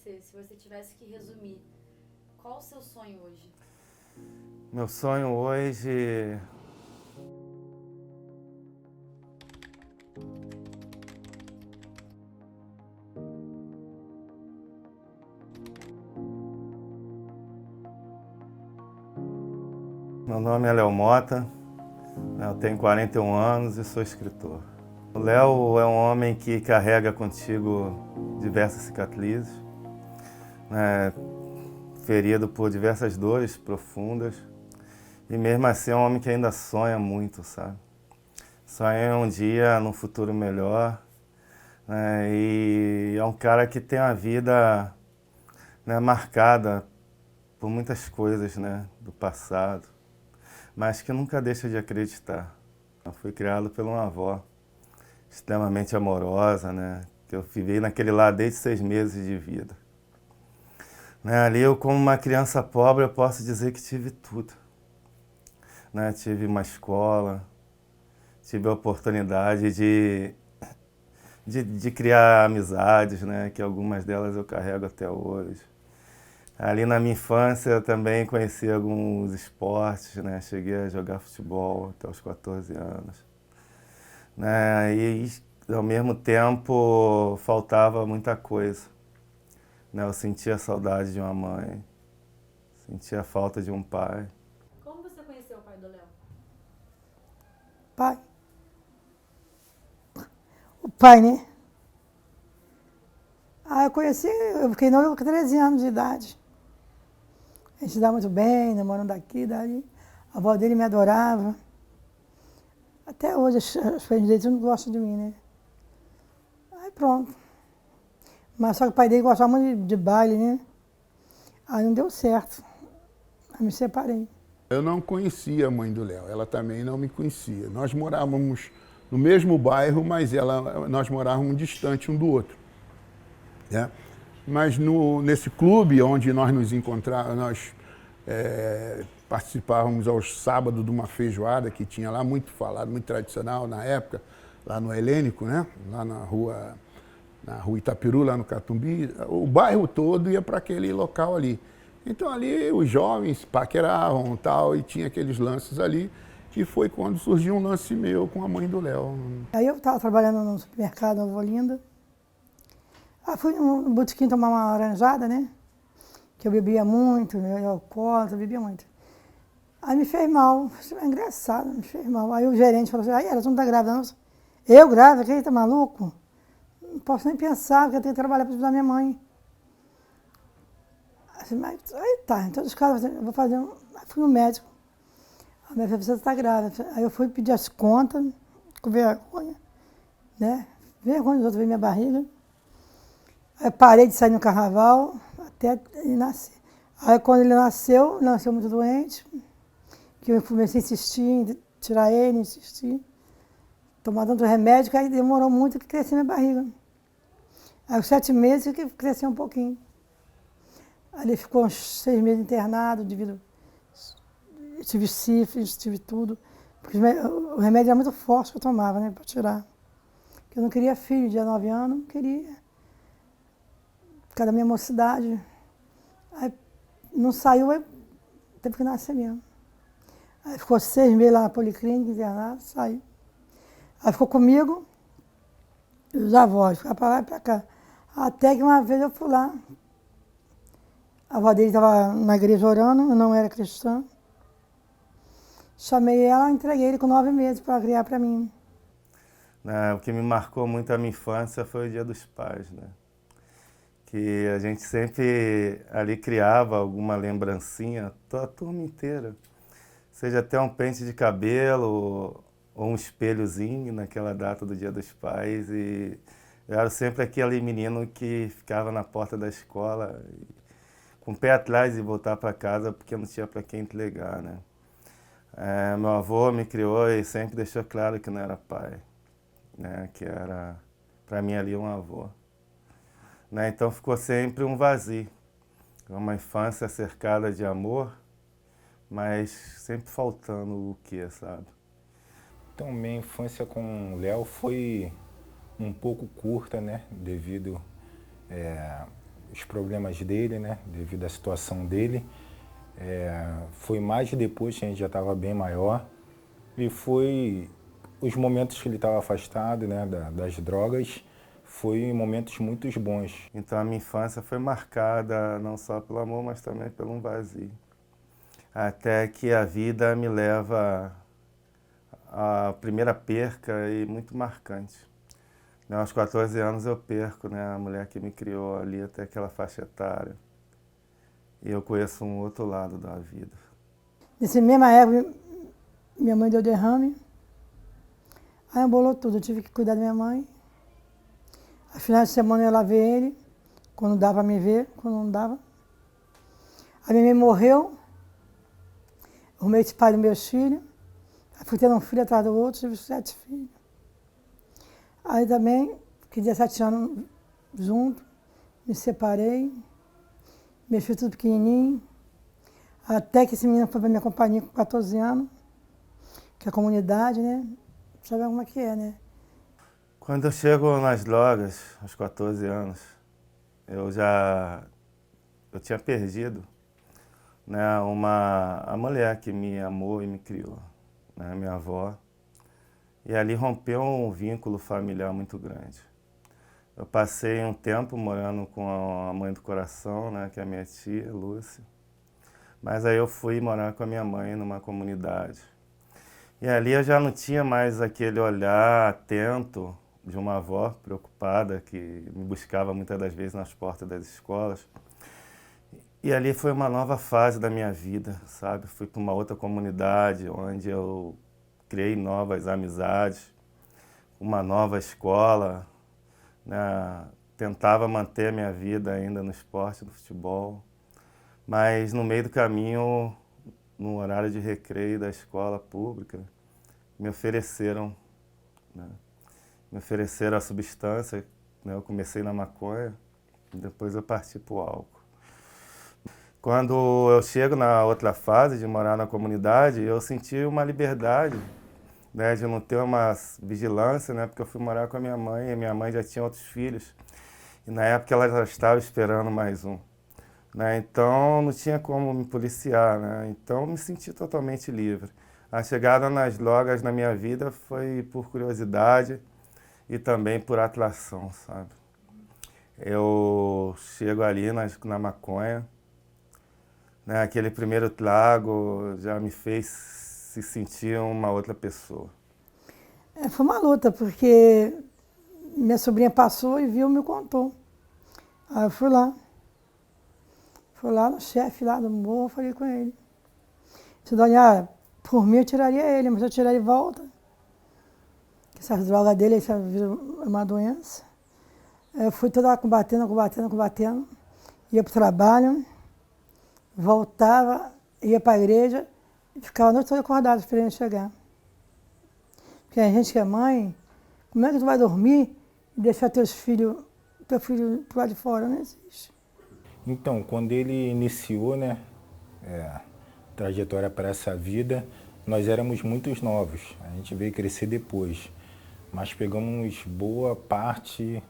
você, se você tivesse que resumir, qual o seu sonho hoje? Meu sonho hoje... Meu nome é Léo Mota, eu tenho 41 anos e sou escritor. O Léo é um homem que carrega contigo diversas cicatrizes, né, ferido por diversas dores profundas, e mesmo assim é um homem que ainda sonha muito, sabe? Sonha um dia num futuro melhor, né, e é um cara que tem a vida, né, marcada por muitas coisas, né, do passado, mas que nunca deixa de acreditar. Eu fui criado por uma avó extremamente amorosa, né, que eu vivi naquele lar desde 6 meses de vida. Né, ali eu, como uma criança pobre, eu posso dizer que tive tudo. Né, tive uma escola, tive a oportunidade de criar amizades, né, que algumas delas eu carrego até hoje. Ali na minha infância eu também conheci alguns esportes, né, cheguei a jogar futebol até os 14 anos. Né, e ao mesmo tempo faltava muita coisa. Né, eu sentia saudade de uma mãe, sentia falta de um pai. Como você conheceu o pai do Léo? Pai. O pai, né? Eu conheci, eu fiquei noivo com 13 anos de idade. A gente se dava muito bem, namorando daqui, dali. A avó dele me adorava. Até hoje as filhas dele não gostam de mim, né? Aí pronto. Mas só que o pai dele gostava muito de baile, né? Aí não deu certo. Aí me separei. Eu não conhecia a mãe do Léo, ela também não me conhecia. Nós morávamos no mesmo bairro, mas nós morávamos distante um do outro. Né? Mas nesse clube onde nós nos encontrávamos, nós participávamos aos sábados de uma feijoada que tinha lá, muito falado, muito tradicional na época, lá no Helênico, né? Lá na rua Itapiru, lá no Catumbi. O bairro todo ia para aquele local ali. Então ali os jovens paqueravam tal, e tinha aqueles lances ali, e foi quando surgiu um lance meu com a mãe do Léo. Aí eu estava trabalhando no supermercado Nova Olinda. Aí fui no botequim tomar uma laranjada, né? Que eu bebia muito, eu alcoólatra, bebia muito. Aí me fez mal, é engraçado, me fez mal. Aí o gerente falou assim, aí ela não tá grávida não? Eu grávida? Quem tá maluco? Não posso nem pensar, porque eu tenho que trabalhar para ajudar minha mãe. Assim, mas, aí tá, então os caras, eu vou fazer um... Aí fui no médico. A minha filha, você tá grávida. Aí eu fui pedir as contas, com vergonha, né? Vergonha dos outros ver minha barriga. Aí eu parei de sair no carnaval até ele nascer. Aí quando ele nasceu muito doente, que eu comecei a insistir em tirar ele, insistir, tomar tanto remédio, que aí demorou muito que cresceu minha barriga. Aí os 7 meses que cresceu um pouquinho. Aí ele ficou uns 6 meses internado, devido... Eu tive sífilis, tive tudo. Porque o remédio era muito forte que eu tomava, né, para tirar. Porque eu não queria filho, de 9 anos, não queria. Por causa da minha mocidade. Aí não saiu, aí teve que nascer mesmo. Aí ficou 6 meses lá na policlínica, internado, saiu. Aí ficou comigo e os avós, ficava para lá e para cá. Até que uma vez eu fui lá. A avó dele estava na igreja orando, eu não era cristã. Chamei ela, entreguei ele com 9 meses para criar para mim. O que me marcou muito a minha infância foi o Dia dos Pais, né? Que a gente sempre ali criava alguma lembrancinha, a turma inteira. Seja até um pente de cabelo ou um espelhozinho naquela data do Dia dos Pais. E eu era sempre aquele menino que ficava na porta da escola, com o pé atrás de voltar para casa porque não tinha para quem entregar, né? Meu avô me criou e sempre deixou claro que não era pai, né? Que era, para mim, ali um avô. Né? Então ficou sempre um vazio. Uma infância cercada de amor, mas sempre faltando o que, sabe? Então, minha infância com o Léo foi um pouco curta, né? Devido os problemas dele, né, devido à situação dele. Foi mais depois que a gente já estava bem maior. E foi os momentos que ele estava afastado, né, das drogas, foi momentos muito bons. Então a minha infância foi marcada não só pelo amor, mas também pelo um vazio. Até que a vida me leva à primeira perca e muito marcante. Aos 14 anos eu perco, né, a mulher que me criou ali até aquela faixa etária. E eu conheço um outro lado da vida. Nessa mesma época, minha mãe deu derrame. Aí embolou tudo, eu tive que cuidar da minha mãe. Aos finais de semana eu ia lá ver ele, quando dava para me ver, quando não dava. A minha mãe morreu, arrumei esse pai dos meus filhos. Aí fui tendo um filho atrás do outro, tive 7 filhos. Aí também, fiquei 17 anos junto, me separei, meus filhos tudo pequenininho. Até que esse menino foi para minha companhia com 14 anos, que é a comunidade, né? Sabe como é que é, né? Quando eu chego nas drogas, aos 14 anos, eu tinha perdido, né, a mulher que me amou e me criou, né, minha avó. E ali rompeu um vínculo familiar muito grande. Eu passei um tempo morando com a mãe do coração, né, que é a minha tia, Lúcia. Mas aí eu fui morar com a minha mãe numa comunidade. E ali eu já não tinha mais aquele olhar atento de uma avó preocupada que me buscava muitas das vezes nas portas das escolas. E ali foi uma nova fase da minha vida, sabe? Fui para uma outra comunidade onde eu criei novas amizades, uma nova escola, né? Tentava manter a minha vida ainda no esporte, no futebol. Mas no meio do caminho, no horário de recreio da escola pública, me ofereceram, né? Me ofereceram a substância, né? Eu comecei na maconha, depois eu parti para o álcool. Quando eu chego na outra fase de morar na comunidade, eu senti uma liberdade, né, de não ter uma vigilância, né, porque eu fui morar com a minha mãe e minha mãe já tinha outros filhos. E na época ela já estava esperando mais um. Né, então não tinha como me policiar, né, então me senti totalmente livre. A chegada nas drogas na minha vida foi por curiosidade e também por atração, sabe? Eu chego ali na maconha, né, aquele primeiro trago já me fez se sentir uma outra pessoa. Foi uma luta, porque minha sobrinha passou e viu, me contou. Aí eu fui lá. Fui lá no chefe lá do morro, falei com ele. Disse, Dona, por mim eu tiraria ele, mas se eu tirar ele volta. Essas drogas dele, isso é uma doença. Eu fui toda lá combatendo. Ia para o trabalho, voltava, ia para a igreja e ficava a noite toda acordada esperando chegar. Porque a gente que é mãe, como é que tu vai dormir e deixar teu filho pro lado de fora? Não existe. Então, quando ele iniciou, né, trajetória para essa vida, nós éramos muito novos. A gente veio crescer depois, mas pegamos boa parte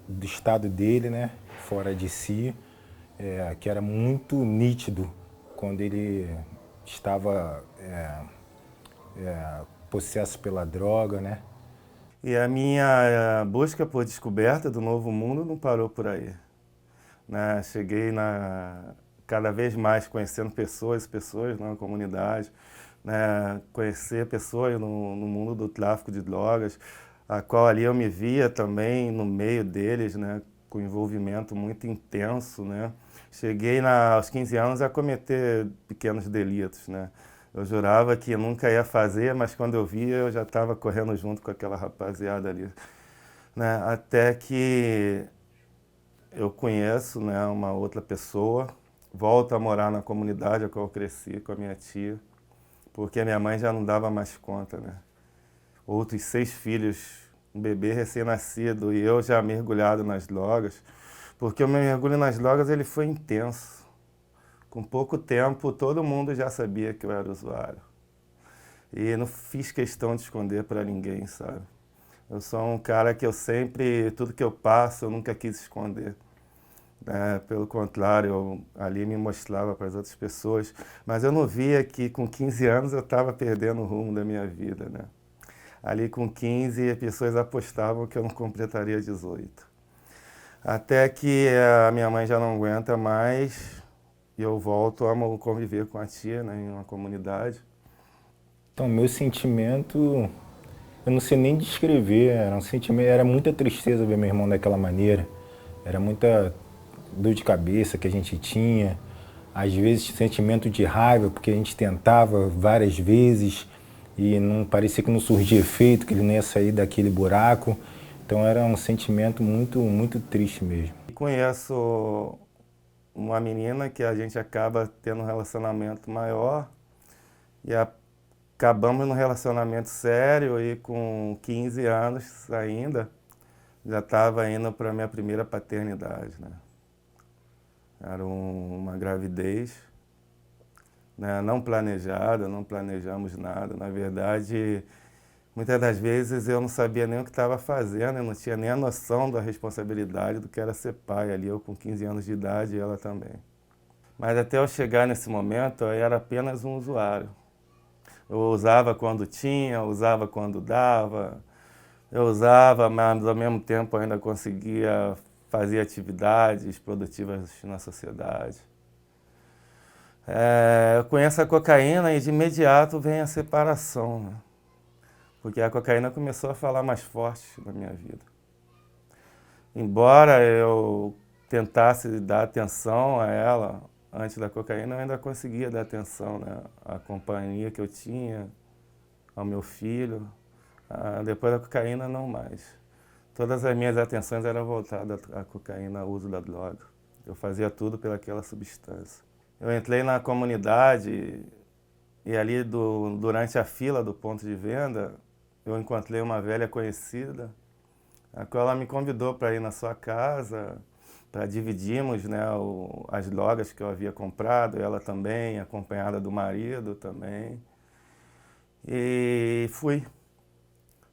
do estado dele, né, fora de si, que era muito nítido quando ele estava possesso pela droga, né? E a minha busca por descoberta do novo mundo não parou por aí. Né? Cheguei cada vez mais conhecendo pessoas na comunidade, né? Conhecer pessoas no mundo do tráfico de drogas, a qual ali eu me via também no meio deles, né? Com envolvimento muito intenso, né? Cheguei aos 15 anos a cometer pequenos delitos, né? Eu jurava que nunca ia fazer, mas quando eu via eu já estava correndo junto com aquela rapaziada ali, né? Até que eu conheço, né, uma outra pessoa, volto a morar na comunidade a qual eu cresci com a minha tia, porque a minha mãe já não dava mais conta, né? Outros 6 filhos, um bebê recém-nascido e eu já mergulhado nas drogas, porque o meu mergulho nas drogas ele foi intenso. Com pouco tempo, todo mundo já sabia que eu era usuário. E não fiz questão de esconder para ninguém, sabe? Eu sou um cara que tudo que eu passo, eu nunca quis esconder. Pelo contrário, eu ali me mostrava para as outras pessoas, mas eu não via que com 15 anos eu estava perdendo o rumo da minha vida, né? Ali com 15, as pessoas apostavam que eu não completaria 18. Até que a minha mãe já não aguenta mais e eu volto a conviver com a tia, né, em uma comunidade. Então, meu sentimento, eu não sei nem descrever, era um sentimento, era muita tristeza ver meu irmão daquela maneira, era muita dor de cabeça que a gente tinha, às vezes sentimento de raiva, porque a gente tentava várias vezes e não parecia que não surgia efeito, que ele não ia sair daquele buraco. Então era um sentimento muito, muito triste mesmo. Conheço uma menina que a gente acaba tendo um relacionamento maior e acabamos num relacionamento sério e com 15 anos ainda já estava indo para a minha primeira paternidade, né? Era uma gravidez, né, não planejada, não planejamos nada. Na verdade, muitas das vezes eu não sabia nem o que estava fazendo, eu não tinha nem a noção da responsabilidade do que era ser pai ali, eu com 15 anos de idade e ela também. Mas até eu chegar nesse momento, eu era apenas um usuário. Eu usava quando tinha, usava quando dava, eu usava, mas ao mesmo tempo ainda conseguia fazer atividades produtivas na sociedade. Eu conheço a cocaína e de imediato vem a separação, né? Porque a cocaína começou a falar mais forte na minha vida. Embora eu tentasse dar atenção a ela, antes da cocaína eu ainda conseguia dar atenção, né? À companhia que eu tinha, ao meu filho. Depois da cocaína, não mais. Todas as minhas atenções eram voltadas à cocaína, ao uso da droga. Eu fazia tudo pelaquela substância. Eu entrei na comunidade e ali durante a fila do ponto de venda, eu encontrei uma velha conhecida, a qual ela me convidou para ir na sua casa, para dividirmos, né, as drogas que eu havia comprado, ela também, acompanhada do marido também. E fui.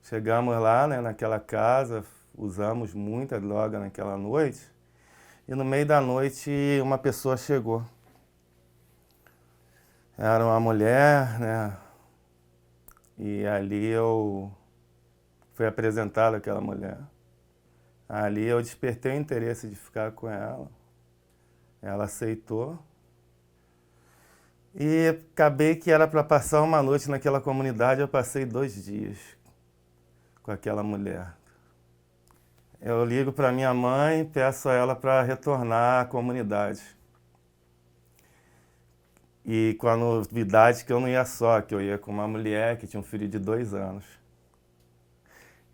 Chegamos lá, né, naquela casa, usamos muita droga naquela noite, e no meio da noite uma pessoa chegou. Era uma mulher, né? E ali eu fui apresentado àquela mulher. Ali eu despertei o interesse de ficar com ela. Ela aceitou. E acabei que era para passar uma noite naquela comunidade, eu passei 2 dias com aquela mulher. Eu ligo para minha mãe e peço a ela para retornar à comunidade. E com a novidade que eu não ia só, que eu ia com uma mulher que tinha um filho de 2 anos.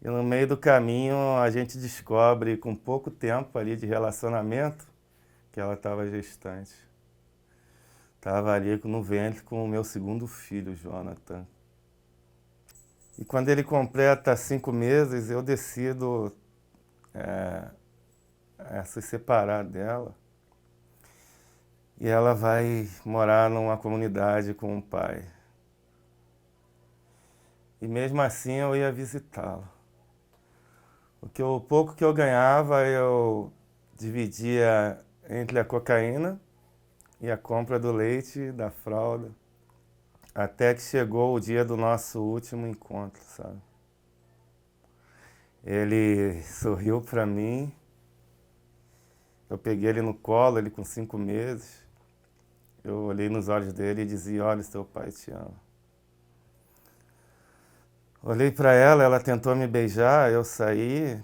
E no meio do caminho a gente descobre, com pouco tempo ali de relacionamento, que ela estava gestante. Estava ali no ventre com o meu segundo filho, Jonathan. E quando ele completa 5 meses, eu decido se separar dela. E ela vai morar numa comunidade com o pai. E mesmo assim eu ia visitá-la. O pouco que eu ganhava eu dividia entre a cocaína e a compra do leite, da fralda. Até que chegou o dia do nosso último encontro, sabe? Ele sorriu para mim. Eu peguei ele no colo, ele com 5 meses. Eu olhei nos olhos dele e dizia: olha, seu pai te ama. Olhei para ela, ela tentou me beijar, eu saí.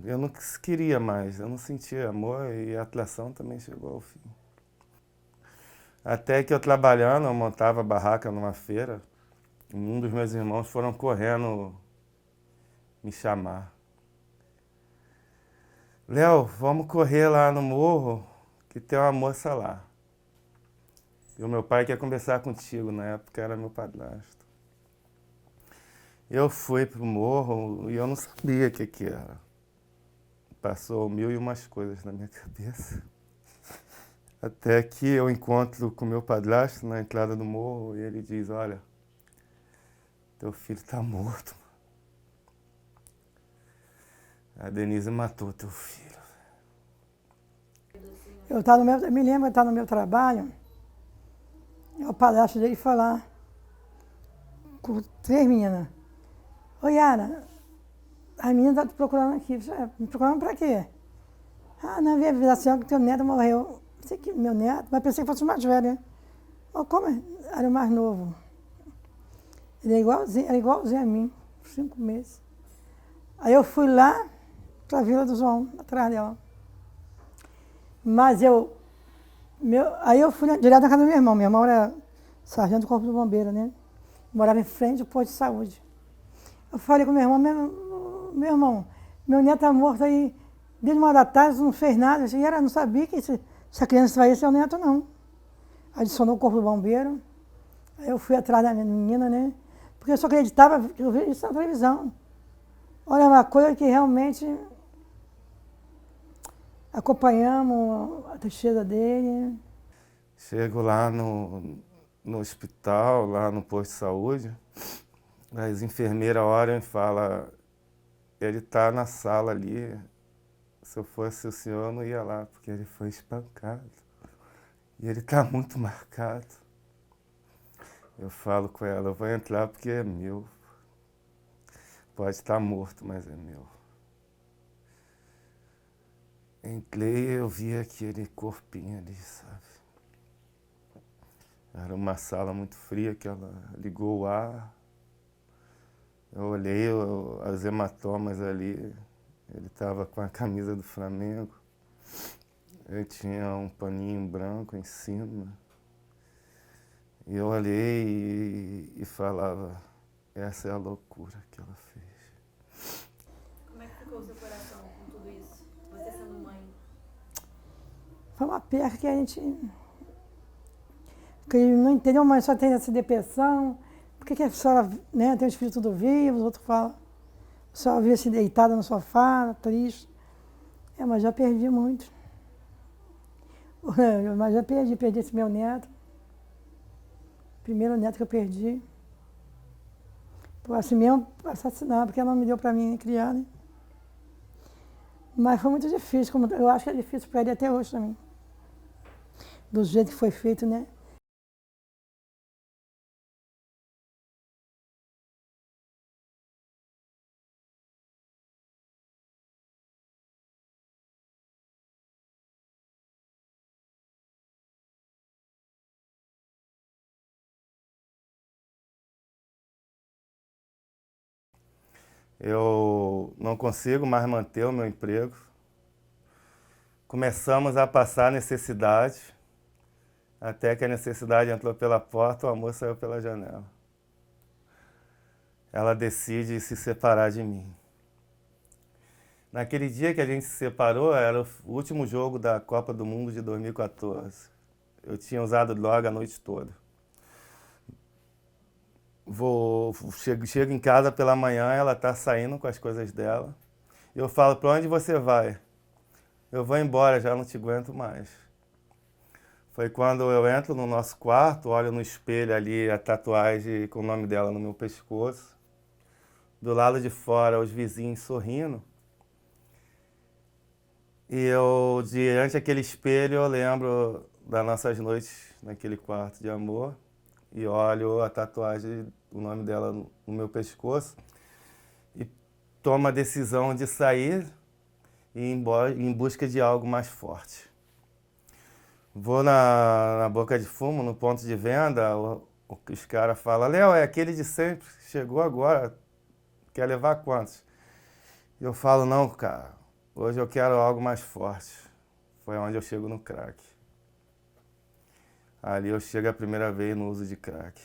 Eu não queria mais, eu não sentia amor e a atração também chegou ao fim. Até que eu trabalhando, eu montava barraca numa feira, e um dos meus irmãos foram correndo me chamar. Léo, vamos correr lá no morro, que tem uma moça lá. E o meu pai quer conversar contigo, na época era meu padrasto. Eu fui pro morro e eu não sabia o que era. Passou 1001 coisas na minha cabeça. Até que eu encontro com meu padrasto na entrada do morro e ele diz: olha, teu filho está morto. A Denise matou teu filho. assim? Eu tava no meu, eu me lembro, eu estava no meu trabalho, o padrasto dele foi lá com 3 meninas. Ô Yara, a menina tá te procurando aqui. Me procurando pra quê? Ah, não, veio avisar a senhora que teu neto morreu. Pensei que meu neto, mas pensei que fosse o mais velho, né? Mas como é? Era o mais novo. Ele era igualzinho a mim, 5 meses. Aí eu fui lá pra Vila do João, atrás dela. Mas aí eu fui direto na casa do meu irmão. Meu irmão era sargento do Corpo do Bombeiro, né? Morava em frente ao posto de saúde. Eu falei com meu irmão, meu irmão, meu neto tá morto aí desde 1 hora da tarde, não fez nada. Eu disse, não sabia que essa criança vai ser o neto, não. Adicionou o Corpo do Bombeiro. Aí eu fui atrás da menina, né? Porque eu só acreditava que eu vi isso na televisão. Olha, uma coisa que realmente acompanhamos a tristeza dele. Chego lá no hospital, lá no posto de saúde, as enfermeiras olham e falam, ele está na sala ali, se eu fosse o senhor eu não ia lá, porque ele foi espancado. E ele está muito marcado. Eu falo com ela, eu vou entrar porque é meu. Pode estar morto, mas é meu. Entrei e eu vi aquele corpinho ali, sabe? Era uma sala muito fria que ela ligou o ar. Eu olhei os hematomas ali. Ele estava com a camisa do Flamengo. Ele tinha um paninho branco em cima. E eu olhei e falava, essa é a loucura que ela fez. Como é que ficou o seu coração com tudo isso? Você sendo mãe? Foi uma perca que a gente não entendeu, mas só tem essa depressão. Por que a senhora, né, tem os filhos tudo vivos, os outros falam, a senhora via se deitada no sofá, triste. Mas já perdi muito. Mas já perdi esse meu neto. Primeiro neto que eu perdi. Por assim mesmo, assassinar, porque ela não me deu para mim criar, né? Mas foi muito difícil, como eu acho que é difícil para ele até hoje também. Do jeito que foi feito, né? Eu não consigo mais manter o meu emprego. Começamos a passar necessidade, até que a necessidade entrou pela porta, o amor saiu pela janela. Ela decide se separar de mim. Naquele dia que a gente se separou, era o último jogo da Copa do Mundo de 2014. Eu tinha usado droga a noite toda. Chego em casa pela manhã, ela está saindo com as coisas dela. Eu falo, para onde você vai? Eu vou embora, já não te aguento mais. Foi quando eu entro no nosso quarto, olho no espelho ali a tatuagem com o nome dela no meu pescoço. Do lado de fora, os vizinhos sorrindo. E eu, diante daquele espelho, eu lembro das nossas noites naquele quarto de amor. E olho a tatuagem, o nome dela no meu pescoço. E tomo a decisão de sair e ir embora em busca de algo mais forte. Vou na boca de fumo, no ponto de venda, os caras falam, Léo, é aquele de sempre, chegou agora, quer levar quantos? E eu falo, não, cara, hoje eu quero algo mais forte. Foi onde eu chego no crack. Ali eu chego a primeira vez no uso de crack.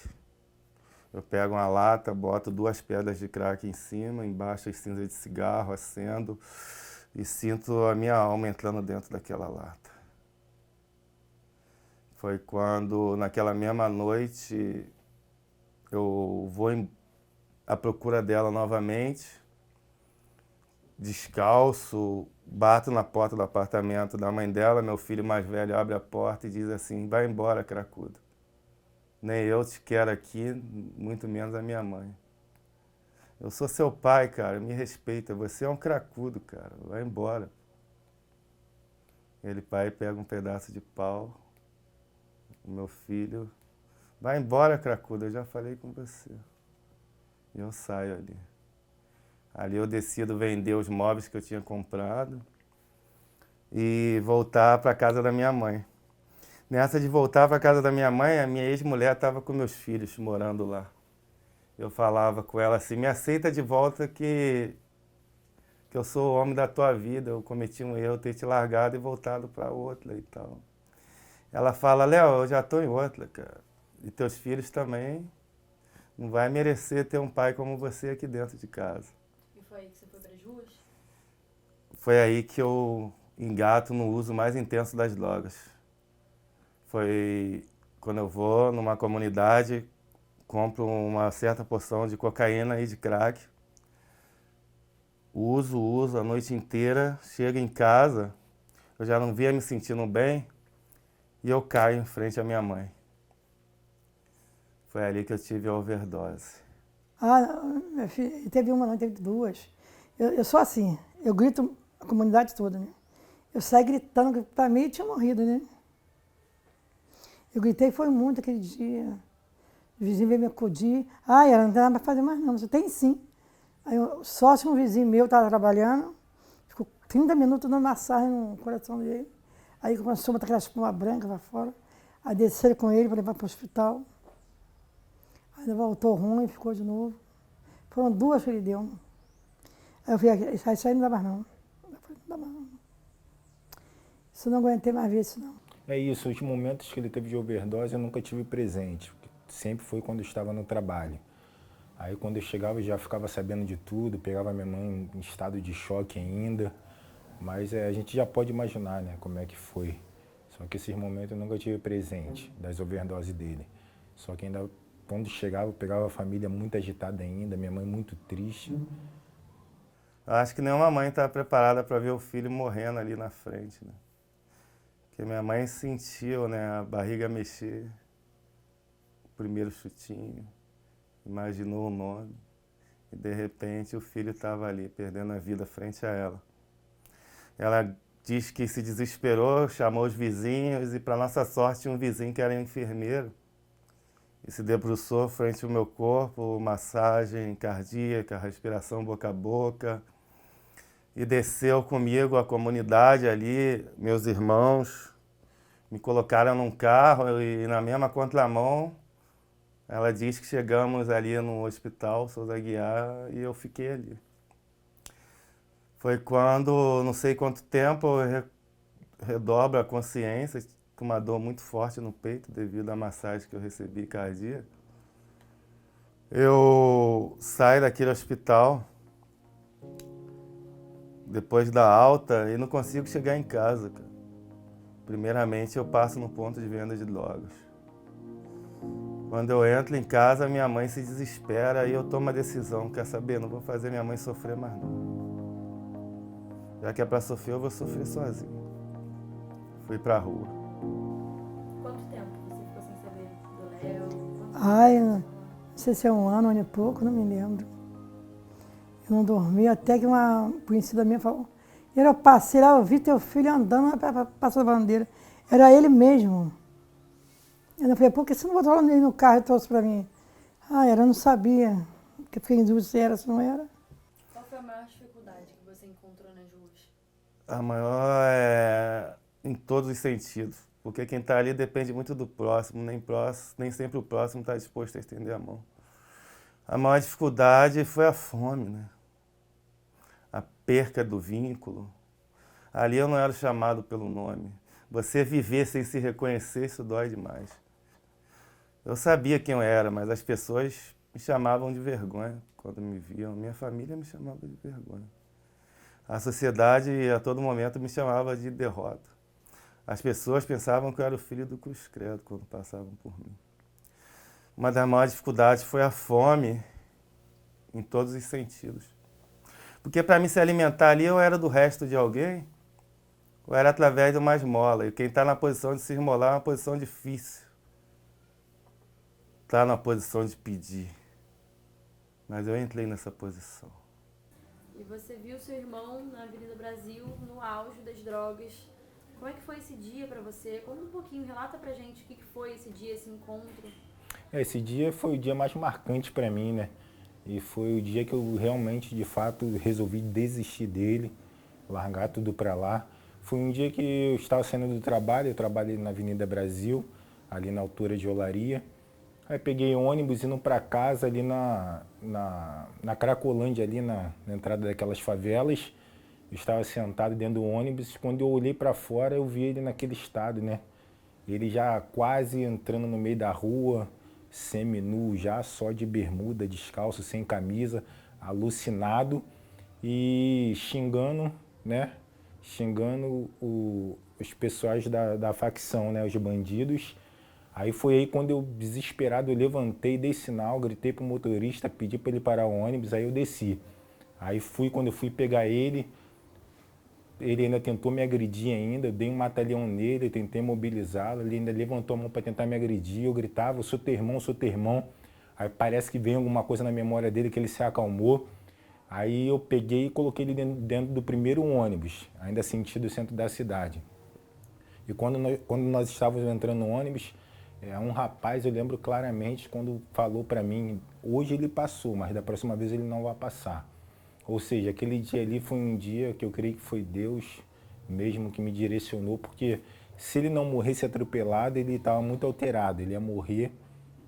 Eu pego uma lata, boto 2 pedras de crack em cima, embaixo as cinzas de cigarro, acendo e sinto a minha alma entrando dentro daquela lata. Foi quando, naquela mesma noite, eu vou à procura dela novamente, descalço, bato na porta do apartamento da mãe dela, meu filho mais velho abre a porta e diz assim, vai embora, cracudo. Nem eu te quero aqui, muito menos a minha mãe. Eu sou seu pai, cara, me respeita, você é um cracudo, cara, vai embora. Ele, pai, pega um pedaço de pau, o meu filho, vai embora, cracudo, eu já falei com você. E eu saio ali. Ali eu decido vender os móveis que eu tinha comprado e voltar para a casa da minha mãe. Nessa de voltar para a casa da minha mãe, a minha ex-mulher estava com meus filhos morando lá. Eu falava com ela assim, me aceita de volta que eu sou o homem da tua vida, eu cometi um erro, ter te largado e voltado para outra e tal. Ela fala, Léo, eu já estou em outra, cara. E teus filhos também não vai merecer ter um pai como você aqui dentro de casa. E foi aí que você foi para as ruas? Foi aí que eu engato no uso mais intenso das drogas. Foi quando eu vou numa comunidade, compro uma certa porção de cocaína e de crack, uso a noite inteira, chego em casa, eu já não via me sentindo bem e eu caio em frente à minha mãe. Foi ali que eu tive a overdose. Ah, minha filha, teve uma, não, teve duas. Eu sou assim, eu grito a comunidade toda, né? Eu saí gritando, que para mim eu tinha morrido, né? Eu gritei, foi muito aquele dia. O vizinho veio me acudir. Ah, ela não tem nada para fazer mais não, você tem sim. Aí o sócio, um vizinho meu, estava trabalhando, ficou 30 minutos dando massagem no coração dele. Aí começou a botar aquela espuma branca para fora. Aí desceram com ele para levar para o hospital. Aí ele voltou ruim, ficou de novo. Foram duas que ele deu. Aí eu falei, isso aí não dá mais não. Eu falei, não dá mais não. Isso eu não aguentei mais ver isso não. É isso, os momentos que ele teve de overdose eu nunca tive presente. Sempre foi quando eu estava no trabalho. Aí quando eu chegava eu já ficava sabendo de tudo, pegava minha mãe em estado de choque ainda. Mas a gente já pode imaginar, né, como é que foi. Só que esses momentos eu nunca tive presente das overdoses dele. Só que ainda quando chegava eu pegava a família muito agitada ainda, minha mãe muito triste. Eu acho que nenhuma mãe está preparada para ver o filho morrendo ali na frente, né? Porque minha mãe sentiu, né, a barriga mexer, o primeiro chutinho, imaginou o nome e de repente o filho estava ali, perdendo a vida frente a ela. Ela diz que se desesperou, chamou os vizinhos e, para nossa sorte, um vizinho que era enfermeiro e se debruçou frente ao meu corpo, massagem cardíaca, respiração boca a boca, e desceu comigo a comunidade ali, meus irmãos me colocaram num carro e na mesma contramão ela diz que chegamos ali no hospital Souza Aguiar e eu fiquei ali. Foi quando, não sei quanto tempo, eu redobro a consciência, com uma dor muito forte no peito devido à massagem que eu recebi cardíaca. Eu saio daquele hospital depois da alta e não consigo chegar em casa, cara. Primeiramente eu passo no ponto de venda de drogas. Quando eu entro em casa, minha mãe se desespera e eu tomo a decisão, quer saber, não vou fazer minha mãe sofrer mais não. Já que é pra sofrer, eu vou sofrer sozinho. Fui pra rua. Quanto tempo você ficou sem saber do Léo? Ai, não sei se é um ano e pouco, não me lembro. Eu não dormi, até que uma conhecida minha falou, eu passei lá, eu vi teu filho andando para passar a bandeira. Era ele mesmo. Eu falei, por que você não botou ele no carro e trouxe para mim? Ah, eu não sabia, porque eu fiquei em dúvida se era, se não era. Qual foi a maior dificuldade que você encontrou nas ruas? A maior é em todos os sentidos. Porque quem está ali depende muito do próximo, nem sempre o próximo está disposto a estender a mão. A maior dificuldade foi a fome, né? A perca do vínculo. Ali eu não era chamado pelo nome. Você viver sem se reconhecer, isso dói demais. Eu sabia quem eu era, mas as pessoas me chamavam de vergonha quando me viam. Minha família me chamava de vergonha. A sociedade, a todo momento, me chamava de derrota. As pessoas pensavam que eu era o filho do Cruz Credo quando passavam por mim. Uma das maiores dificuldades foi a fome, em todos os sentidos. Porque para mim se alimentar ali, eu era do resto de alguém, ou era através de uma esmola. E quem está na posição de se esmolar é uma posição difícil. Está na posição de pedir. Mas eu entrei nessa posição. E você viu seu irmão na Avenida Brasil no auge das drogas, Como é que foi esse dia para você? Conta um pouquinho, relata pra gente o que foi esse dia, esse encontro. Esse dia foi o dia mais marcante para mim, né? E foi o dia que eu realmente, de fato, resolvi desistir dele, largar tudo para lá. Foi um dia que eu estava saindo do trabalho, eu trabalhei na Avenida Brasil, ali na altura de Olaria. Aí peguei ônibus indo para casa ali na Cracolândia, ali na entrada daquelas favelas. Eu estava sentado dentro do ônibus, quando eu olhei para fora eu vi ele naquele estado, né? Ele já quase entrando no meio da rua, semi-nu já, só de bermuda, descalço, sem camisa, alucinado e xingando, né? Xingando os pessoais da facção, né? Os bandidos. Aí foi aí quando eu, desesperado, eu levantei, dei sinal, gritei pro motorista, pedi para ele parar o ônibus, aí eu desci. Aí quando eu fui pegar ele ainda tentou me agredir ainda, eu dei um mata-leão nele, tentei mobilizá-lo, ele ainda levantou a mão para tentar me agredir, eu gritava, eu sou teu irmão, sou teu irmão. Aí parece que veio alguma coisa na memória dele que ele se acalmou. Aí eu peguei e coloquei ele dentro do primeiro ônibus, ainda sentido centro da cidade. E quando nós estávamos entrando no ônibus, um rapaz, eu lembro claramente, quando falou para mim, hoje ele passou, mas da próxima vez ele não vai passar. Ou seja, aquele dia ali foi um dia que eu creio que foi Deus mesmo que me direcionou, porque se ele não morresse atropelado, ele estava muito alterado, ele ia morrer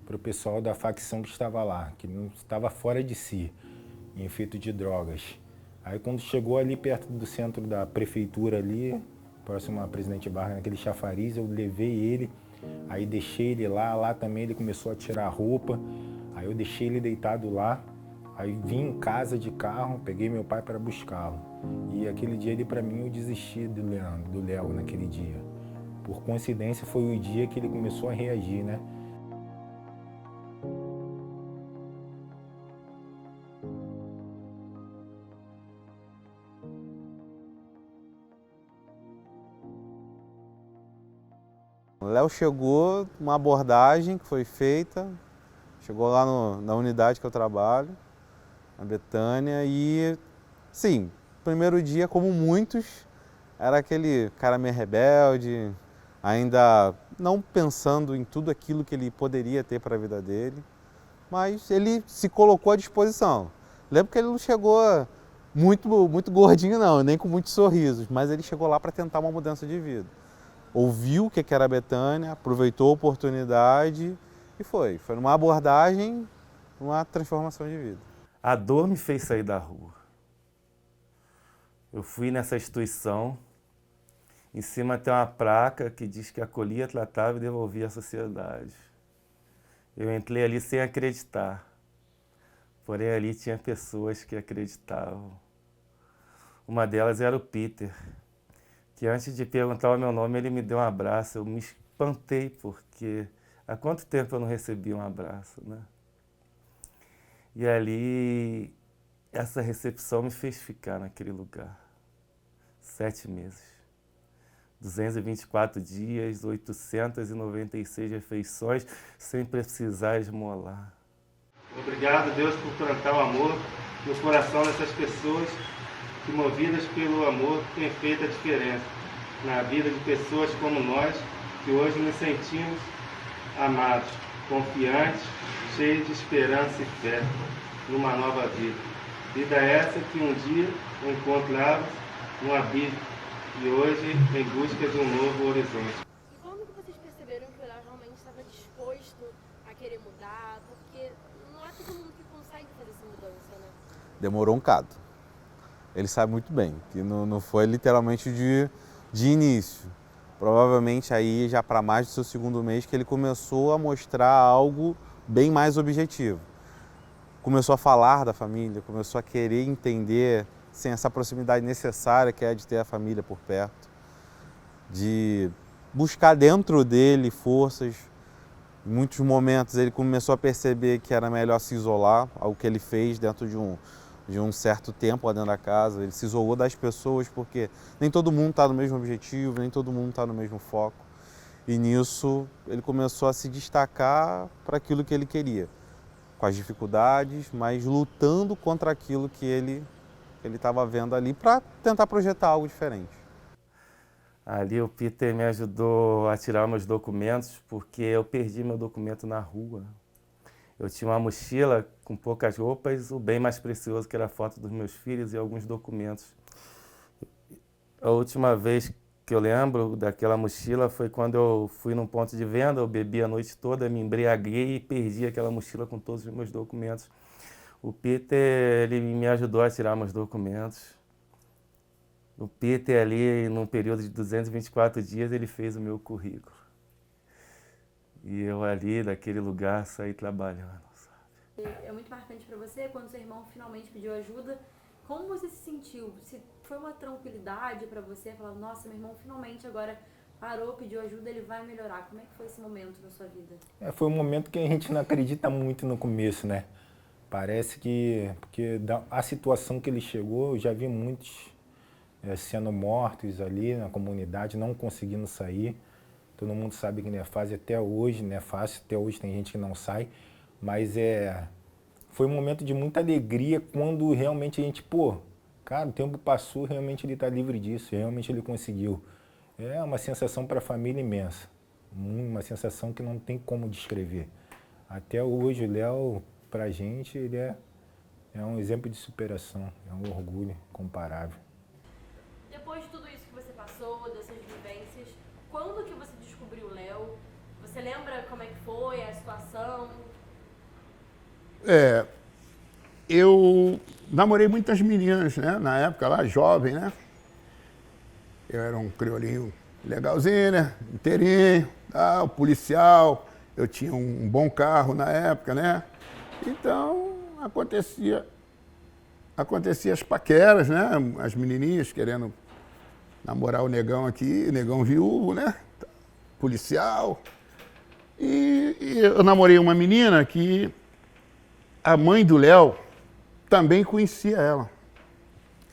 para o pessoal da facção que estava lá, que não estava fora de si, em efeito de drogas. Aí quando chegou ali perto do centro da prefeitura ali, próximo a Presidente Vargas, naquele chafariz, eu levei ele, aí deixei ele lá também ele começou a tirar a roupa, aí eu deixei ele deitado lá. Aí vim em casa de carro, peguei meu pai para buscá-lo. E aquele dia ali para mim eu desisti do Léo naquele dia. Por coincidência foi o dia que ele começou a reagir, né? O Léo chegou, uma abordagem que foi feita, chegou lá na unidade que eu trabalho, na Betânia, e sim, primeiro dia, como muitos, era aquele cara meio rebelde, ainda não pensando em tudo aquilo que ele poderia ter para a vida dele, mas ele se colocou à disposição. Lembro que ele não chegou muito gordinho não, nem com muitos sorrisos, mas ele chegou lá para tentar uma mudança de vida. Ouviu o que era a Betânia, aproveitou a oportunidade e foi numa abordagem, uma transformação de vida. A dor me fez sair da rua. Eu fui nessa instituição, em cima tem uma placa que diz que acolhia, tratava e devolvia à sociedade. Eu entrei ali sem acreditar, porém ali tinha pessoas que acreditavam. Uma delas era o Peter, que antes de perguntar o meu nome ele me deu um abraço. Eu me espantei porque há quanto tempo eu não recebia um abraço, né? E ali, essa recepção me fez ficar naquele lugar. 7 meses. 224 dias, 896 refeições, sem precisar esmolar. Obrigado, Deus, por plantar o amor no coração dessas pessoas que, movidas pelo amor, têm feito a diferença na vida de pessoas como nós, que hoje nos sentimos amados, confiantes, cheios de esperança e fé numa nova vida. Vida essa que um dia encontrava um abismo e hoje em busca de um novo horizonte. E quando que vocês perceberam que o Léo realmente estava disposto a querer mudar? Porque não é todo mundo que consegue fazer essa mudança, né? Demorou um bocado. Ele sabe muito bem que não foi literalmente de início. Provavelmente aí já para mais do seu segundo mês que ele começou a mostrar algo bem mais objetivo. Começou a falar da família, começou a querer entender sem essa proximidade necessária que é de ter a família por perto, de buscar dentro dele forças. Em muitos momentos ele começou a perceber que era melhor se isolar, algo que ele fez dentro de um certo tempo lá dentro da casa. Ele se isolou das pessoas porque nem todo mundo está no mesmo objetivo, nem todo mundo está no mesmo foco. E nisso ele começou a se destacar para aquilo que ele queria, com as dificuldades, mas lutando contra aquilo que ele estava vendo ali para tentar projetar algo diferente. Ali o Peter me ajudou a tirar meus documentos, porque eu perdi meu documento na rua. Eu tinha uma mochila com poucas roupas, o bem mais precioso que era a foto dos meus filhos e alguns documentos. A última vez que eu lembro daquela mochila foi quando eu fui num ponto de venda, eu bebi a noite toda, me embriaguei e perdi aquela mochila com todos os meus documentos. O Peter, ele me ajudou a tirar meus documentos. O Peter ali, num período de 224 dias, ele fez o meu currículo. E eu ali, daquele lugar, saí trabalhando, sabe? É muito marcante para você quando seu irmão finalmente pediu ajuda. Como você se sentiu? Se foi uma tranquilidade para você? Falar, nossa, meu irmão finalmente agora parou, pediu ajuda, ele vai melhorar. Como é que foi esse momento na sua vida? Foi um momento que a gente não acredita muito no começo, né? Parece que, porque a situação que ele chegou, eu já vi muitos sendo mortos ali na comunidade, não conseguindo sair. Todo mundo sabe que não é fácil, até hoje não é fácil, até hoje tem gente que não sai, mas foi um momento de muita alegria quando realmente a gente, cara, o tempo passou, realmente ele está livre disso, realmente ele conseguiu. É uma sensação para a família imensa, uma sensação que não tem como descrever. Até hoje o Léo, para a gente, ele é um exemplo de superação, é um orgulho incomparável. Depois de tudo isso que você passou, dessas vivências, quando que você descobriu o Léo? Você lembra como é que foi a situação? Eu namorei muitas meninas, né? Na época lá, jovem, né? Eu era um criolinho legalzinho, né? Inteirinho, tal, policial. Eu tinha um bom carro na época, né? Então, acontecia as paqueras, né? As menininhas querendo namorar o negão aqui, negão viúvo, né? Policial. E eu namorei uma menina que a mãe do Léo também conhecia ela.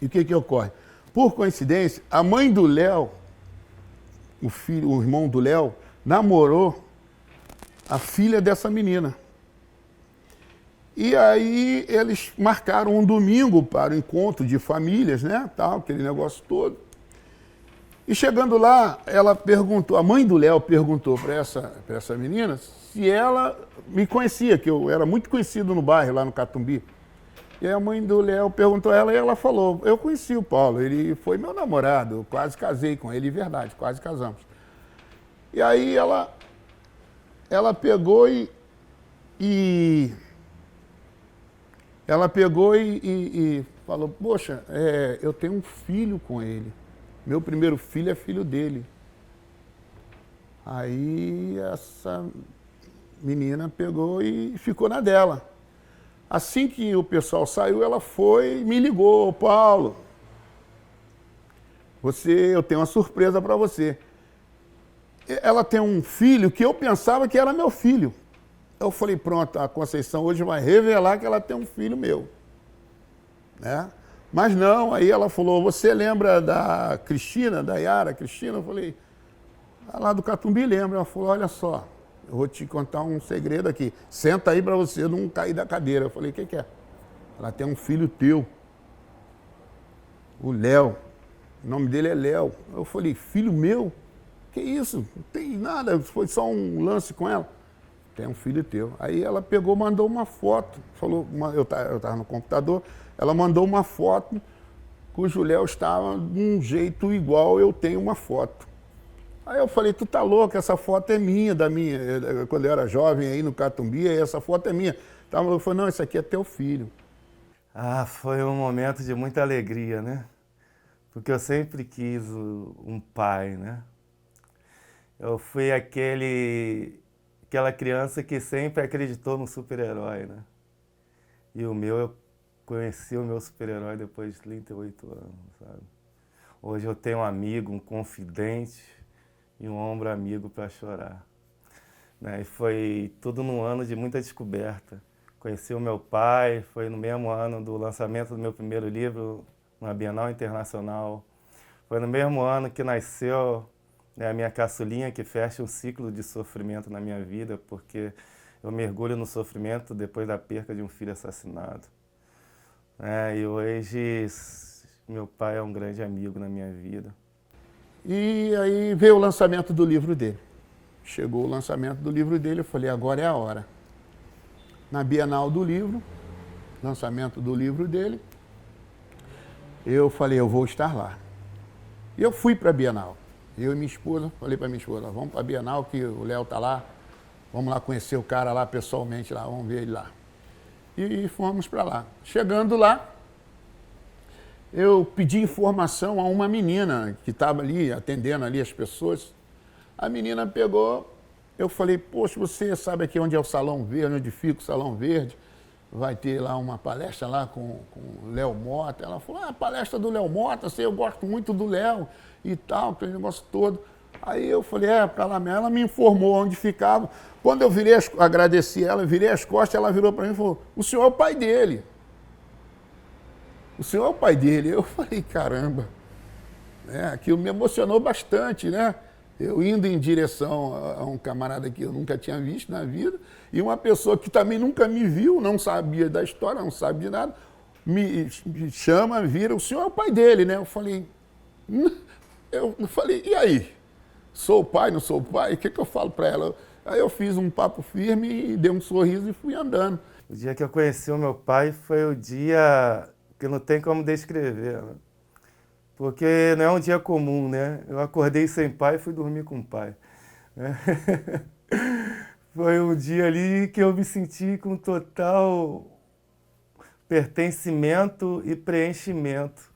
E o que ocorre? Por coincidência, a mãe do Léo, o irmão do Léo, namorou a filha dessa menina. E aí eles marcaram um domingo para o encontro de famílias, né? Tal, aquele negócio todo. E chegando lá, ela perguntou, a mãe do Léo perguntou para essa menina se ela me conhecia, que eu era muito conhecido no bairro, lá no Catumbi. E aí a mãe do Léo perguntou a ela e ela falou, eu conheci o Paulo, ele foi meu namorado, eu quase casei com ele, verdade, quase casamos. E aí ela pegou e falou, poxa, eu tenho um filho com ele. Meu primeiro filho é filho dele. Aí essa menina pegou e ficou na dela. Assim que o pessoal saiu, ela foi e me ligou, Paulo, eu tenho uma surpresa para você. Ela tem um filho que eu pensava que era meu filho. Eu falei, pronto, a Conceição hoje vai revelar que ela tem um filho meu. Né? Mas não, aí ela falou, você lembra da Cristina, da Yara Cristina? Eu falei, lá do Catumbi lembra. Ela falou, olha só, eu vou te contar um segredo aqui. Senta aí para você não cair da cadeira. Eu falei, o que é? Ela tem um filho teu, o Léo. O nome dele é Léo. Eu falei, filho meu? Que isso? Não tem nada, foi só um lance com ela. Tem um filho teu. Aí ela pegou, mandou uma foto, falou, eu estava no computador, ela mandou uma foto cujo Léo estava de um jeito igual eu tenho uma foto. Aí eu falei, tu tá louco, essa foto é minha, quando eu era jovem aí no Catumbi, essa foto é minha. Ela falou, não, isso aqui é teu filho. Ah, foi um momento de muita alegria, né? Porque eu sempre quis um pai, né? Eu fui aquela criança que sempre acreditou no super-herói, né? E eu conheci o meu super-herói depois de 38 anos, sabe? Hoje eu tenho um amigo, um confidente e um ombro amigo para chorar. Né? E foi tudo num ano de muita descoberta. Conheci o meu pai, foi no mesmo ano do lançamento do meu primeiro livro, na Bienal Internacional. Foi no mesmo ano que nasceu a minha caçulinha, que fecha um ciclo de sofrimento na minha vida, porque eu mergulho no sofrimento depois da perca de um filho assassinado. E hoje meu pai é um grande amigo na minha vida. E aí veio o lançamento do livro dele. Chegou o lançamento do livro dele, eu falei, agora é a hora. Na Bienal do Livro, lançamento do livro dele, eu falei, eu vou estar lá. E eu fui para a Bienal. Eu e minha esposa, falei para minha esposa, vamos para a Bienal que o Léo está lá, vamos lá conhecer o cara lá pessoalmente, lá, vamos ver ele lá. E fomos para lá. Chegando lá, eu pedi informação a uma menina que estava ali, atendendo ali as pessoas. A menina pegou, eu falei, poxa, você sabe aqui onde é o Salão Verde, onde fica o Salão Verde? Vai ter lá uma palestra lá com o Léo Mota. Ela falou, a palestra do Léo Mota, assim, eu gosto muito do Léo e tal, aquele negócio todo. Aí eu falei, para lá mesmo. Ela me informou onde ficava. Quando eu agradeci ela, virei as costas, ela virou para mim e falou, o senhor é o pai dele. O senhor é o pai dele. Eu falei, caramba. Aquilo me emocionou bastante, né? Eu indo em direção a um camarada que eu nunca tinha visto na vida, e uma pessoa que também nunca me viu, não sabia da história, não sabe de nada, me chama, vira, o senhor é o pai dele, né? Eu falei, e aí? Sou o pai, não sou o pai? O que eu falo para ela? Aí eu fiz um papo firme e dei um sorriso e fui andando. O dia que eu conheci o meu pai foi o dia que não tem como descrever, né? Porque não é um dia comum, né? Eu acordei sem pai e fui dormir com o pai. Né? Foi um dia ali que eu me senti com total pertencimento e preenchimento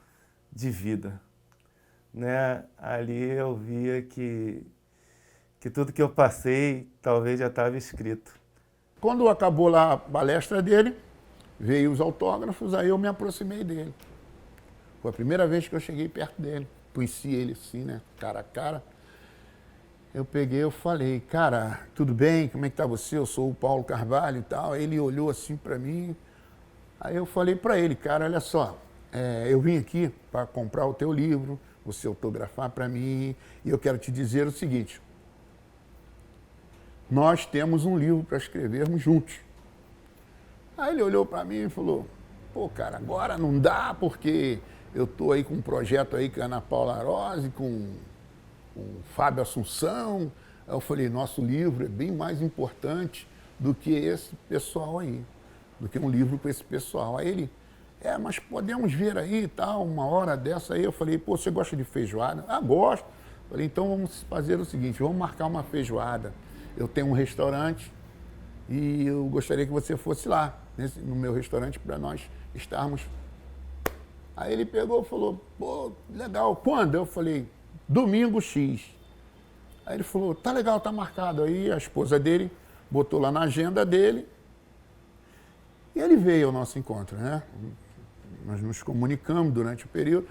de vida. Né? Ali eu via que tudo que eu passei talvez já estava escrito. Quando acabou lá a palestra dele, veio os autógrafos, aí eu me aproximei dele. Foi a primeira vez que eu cheguei perto dele. Conheci ele assim, né? Cara a cara. Eu peguei, eu falei, cara, tudo bem? Como é que tá você? Eu sou o Paulo Carvalho e tal. Aí ele olhou assim para mim. Aí eu falei para ele, cara, olha só, eu vim aqui para comprar o teu livro, você autografar para mim, e eu quero te dizer o seguinte, nós temos um livro para escrevermos juntos. Aí ele olhou para mim e falou, pô, cara, agora não dá, porque eu estou aí com um projeto aí com a Ana Paula Rose, com o Fábio Assunção. Aí eu falei, nosso livro é bem mais importante do que esse pessoal aí, do que um livro com esse pessoal. Aí ele, mas podemos ver aí e tal, uma hora dessa aí. Eu falei, pô, você gosta de feijoada? Ah, gosto. Eu falei, então vamos fazer o seguinte, vamos marcar uma feijoada. Eu tenho um restaurante e eu gostaria que você fosse lá, no meu restaurante, para nós estarmos. Aí ele pegou e falou, pô, legal, quando? Eu falei, domingo X. Aí ele falou, tá legal, tá marcado. Aí a esposa dele botou lá na agenda dele e ele veio ao nosso encontro, né? Nós nos comunicamos durante o período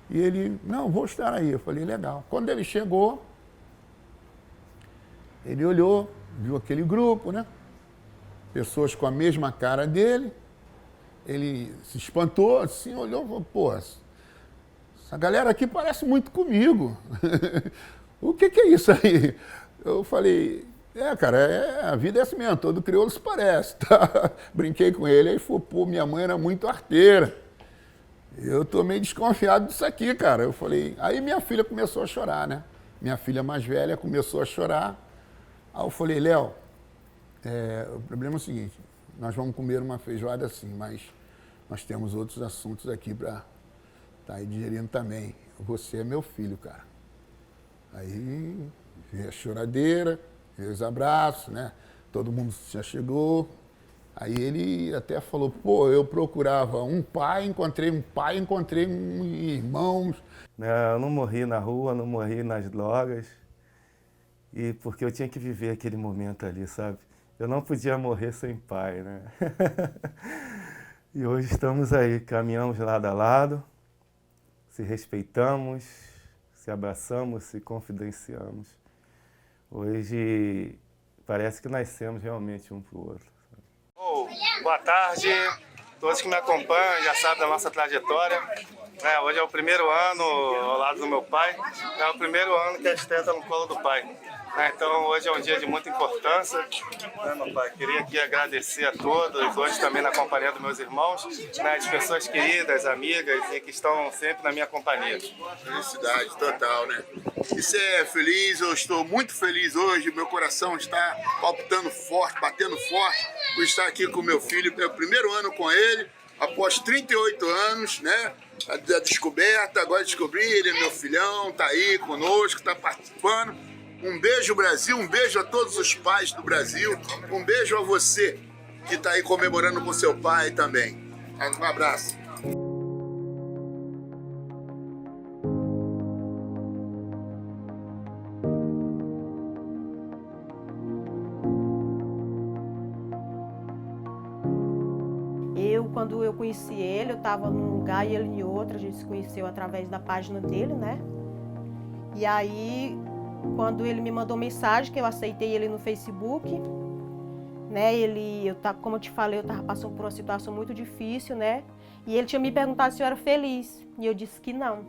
e ele, não, vou estar aí. Eu falei, legal. Quando ele chegou, ele olhou, viu aquele grupo, né? Pessoas com a mesma cara dele. Ele se espantou, assim, olhou e falou, pô, essa galera aqui parece muito comigo. O que é isso aí? Eu falei, cara, a vida é assim mesmo, todo crioulo se parece. Tá? Brinquei com ele, aí falou, pô, minha mãe era muito arteira. Eu tô meio desconfiado disso aqui, cara. Eu falei, aí minha filha começou a chorar, né? Minha filha mais velha começou a chorar. Aí eu falei, Léo, o problema é o seguinte, nós vamos comer uma feijoada assim, mas nós temos outros assuntos aqui para estar aí digerindo também. Você é meu filho, cara. Aí veio a choradeira, veio os abraços, né? Todo mundo já chegou. Aí ele até falou, pô, eu procurava um pai, encontrei um irmão. Eu não morri na rua, não morri nas drogas, e porque eu tinha que viver aquele momento ali, sabe? Eu não podia morrer sem pai, né? E hoje estamos aí, caminhamos lado a lado, se respeitamos, se abraçamos, se confidenciamos. Hoje parece que nascemos realmente um para o outro. Boa tarde, todos que me acompanham já sabem da nossa trajetória. Hoje é o primeiro ano ao lado do meu pai, é o primeiro ano que a Esté está no colo do pai. Então hoje é um dia de muita importância, né, meu pai? Queria aqui agradecer a todos, hoje também na companhia dos meus irmãos, né, as pessoas queridas, amigas e que estão sempre na minha companhia. Felicidade total, né? Isso é feliz, eu estou muito feliz hoje, meu coração está palpitando forte, batendo forte, por estar aqui com meu filho, meu primeiro ano com ele, após 38 anos, né? A descoberta, agora descobri, ele é meu filhão, tá aí conosco, tá participando. Um beijo, Brasil, um beijo a todos os pais do Brasil, um beijo a você que tá aí comemorando com seu pai também. Um abraço. Quando eu conheci ele, eu estava num lugar e ele em outro, a gente se conheceu através da página dele, né? E aí, quando ele me mandou mensagem, que eu aceitei ele no Facebook, né? Como eu te falei, eu estava passando por uma situação muito difícil, né? E ele tinha me perguntado se eu era feliz, e eu disse que não,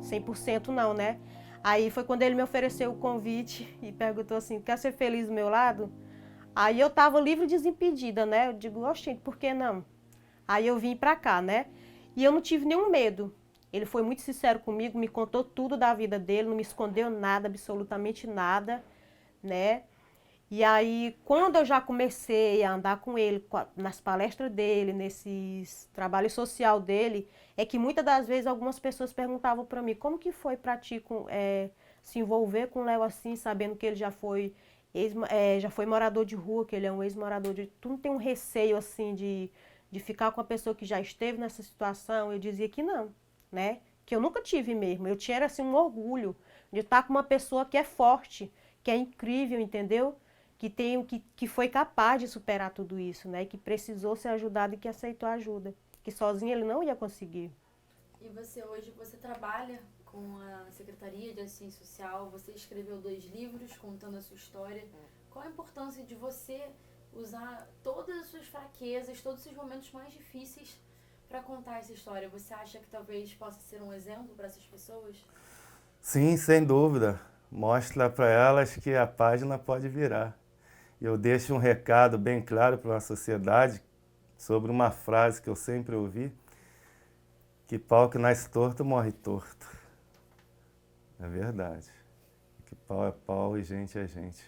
100% não, né? Aí foi quando ele me ofereceu o convite e perguntou assim, quer ser feliz do meu lado? Aí eu estava livre e desimpedida, né? Eu digo, oxente, por que não? Aí eu vim pra cá, né? E eu não tive nenhum medo. Ele foi muito sincero comigo, me contou tudo da vida dele, não me escondeu nada, absolutamente nada, né? E aí, quando eu já comecei a andar com ele, nas palestras dele, nesses trabalhos social dele, é que muitas das vezes algumas pessoas perguntavam para mim, como que foi para ti se envolver com o Léo assim, sabendo que ele já foi morador de rua, que ele é um ex-morador de... Tu não tem um receio assim de ficar com a pessoa que já esteve nessa situação? Eu dizia que não, né? Que eu nunca tive mesmo. Eu tinha assim um orgulho de estar com uma pessoa que é forte, que é incrível, entendeu? Que foi capaz de superar tudo isso, né? Que precisou ser ajudado e que aceitou ajuda. Que sozinho ele não ia conseguir. E hoje você trabalha com a Secretaria de Assistência Social, você escreveu 2 livros contando a sua história. Qual a importância de você usar todas as suas fraquezas, todos os seus momentos mais difíceis para contar essa história? Você acha que talvez possa ser um exemplo para essas pessoas? Sim, sem dúvida. Mostra para elas que a página pode virar. Eu deixo um recado bem claro para a sociedade sobre uma frase que eu sempre ouvi, que pau que nasce torto morre torto. É verdade. Que pau é pau e gente é gente.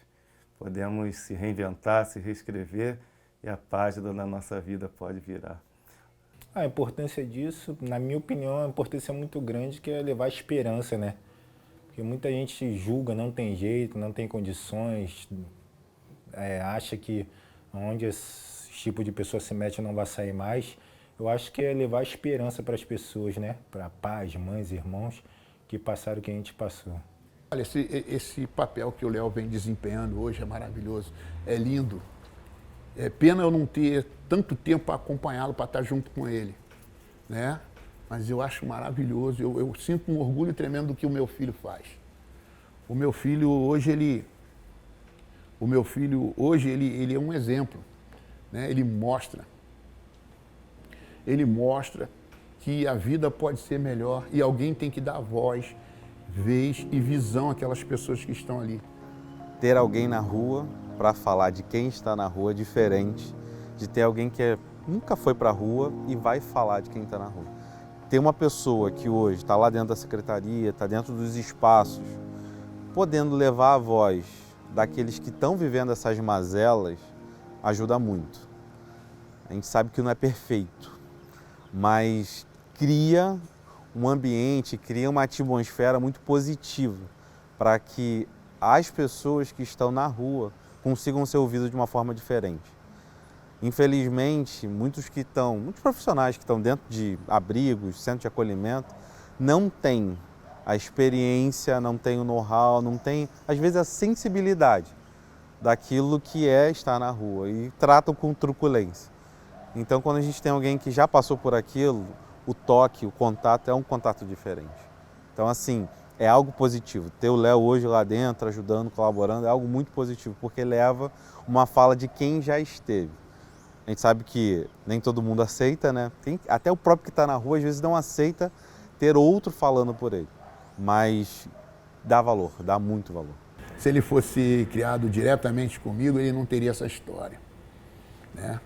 Podemos se reinventar, se reescrever e a página da nossa vida pode virar. A importância disso, na minha opinião, é uma importância muito grande, que é levar esperança, né? Porque muita gente julga, não tem jeito, não tem condições, acha que onde esse tipo de pessoa se mete não vai sair mais. Eu acho que é levar esperança para as pessoas, né? Para pais, mães, irmãos que passaram o que a gente passou. Olha, esse papel que o Léo vem desempenhando hoje é maravilhoso, é lindo. É pena eu não ter tanto tempo para acompanhá-lo, para estar junto com ele, né? Mas eu acho maravilhoso, eu sinto um orgulho tremendo do que o meu filho faz. O meu filho hoje, ele é um exemplo, né? Ele mostra que a vida pode ser melhor e alguém tem que dar voz, vez e visão àquelas pessoas que estão ali. Ter alguém na rua para falar de quem está na rua é diferente de ter alguém que nunca foi para a rua e vai falar de quem está na rua. Ter uma pessoa que hoje está lá dentro da secretaria, está dentro dos espaços, podendo levar a voz daqueles que estão vivendo essas mazelas, ajuda muito. A gente sabe que não é perfeito, mas cria um ambiente, cria uma atmosfera muito positiva para que as pessoas que estão na rua consigam ser ouvidas de uma forma diferente. Infelizmente, muitos profissionais que estão dentro de abrigos, centros de acolhimento, não têm a experiência, não têm o know-how, não têm, às vezes, a sensibilidade daquilo que é estar na rua e tratam com truculência. Então, quando a gente tem alguém que já passou por aquilo, o toque, o contato é um contato diferente. Então, assim, é algo positivo. Ter o Léo hoje lá dentro, ajudando, colaborando, é algo muito positivo, porque leva uma fala de quem já esteve. A gente sabe que nem todo mundo aceita, né? Até o próprio que está na rua, às vezes, não aceita ter outro falando por ele. Mas dá valor, dá muito valor. Se ele fosse criado diretamente comigo, ele não teria essa história, né?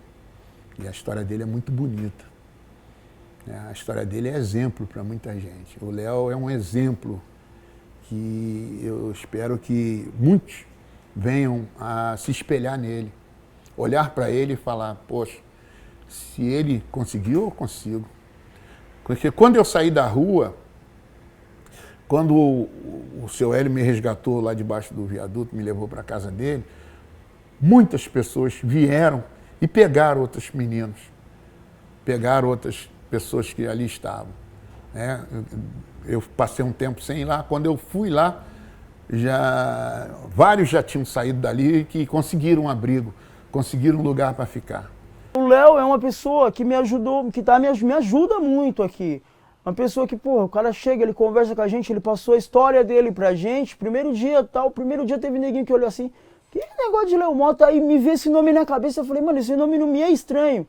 E a história dele é muito bonita. A história dele é exemplo para muita gente. O Léo é um exemplo que eu espero que muitos venham a se espelhar nele, olhar para ele e falar, poxa, se ele conseguiu, eu consigo. Porque quando eu saí da rua, quando o seu Hélio me resgatou lá debaixo do viaduto, me levou para a casa dele, muitas pessoas vieram e pegaram outros meninos, pegaram outras pessoas que ali estavam, né? Eu passei um tempo sem ir lá. Quando eu fui lá, vários já tinham saído dali e conseguiram um abrigo, conseguiram um lugar para ficar. O Léo é uma pessoa que me ajudou, que me ajuda muito aqui. Uma pessoa que, pô, o cara chega, ele conversa com a gente, ele passou a história dele pra gente. Primeiro dia teve neguinho que olhou assim, que negócio de Léo Mota, aí me veio esse nome na cabeça, eu falei, mano, esse nome não me é estranho.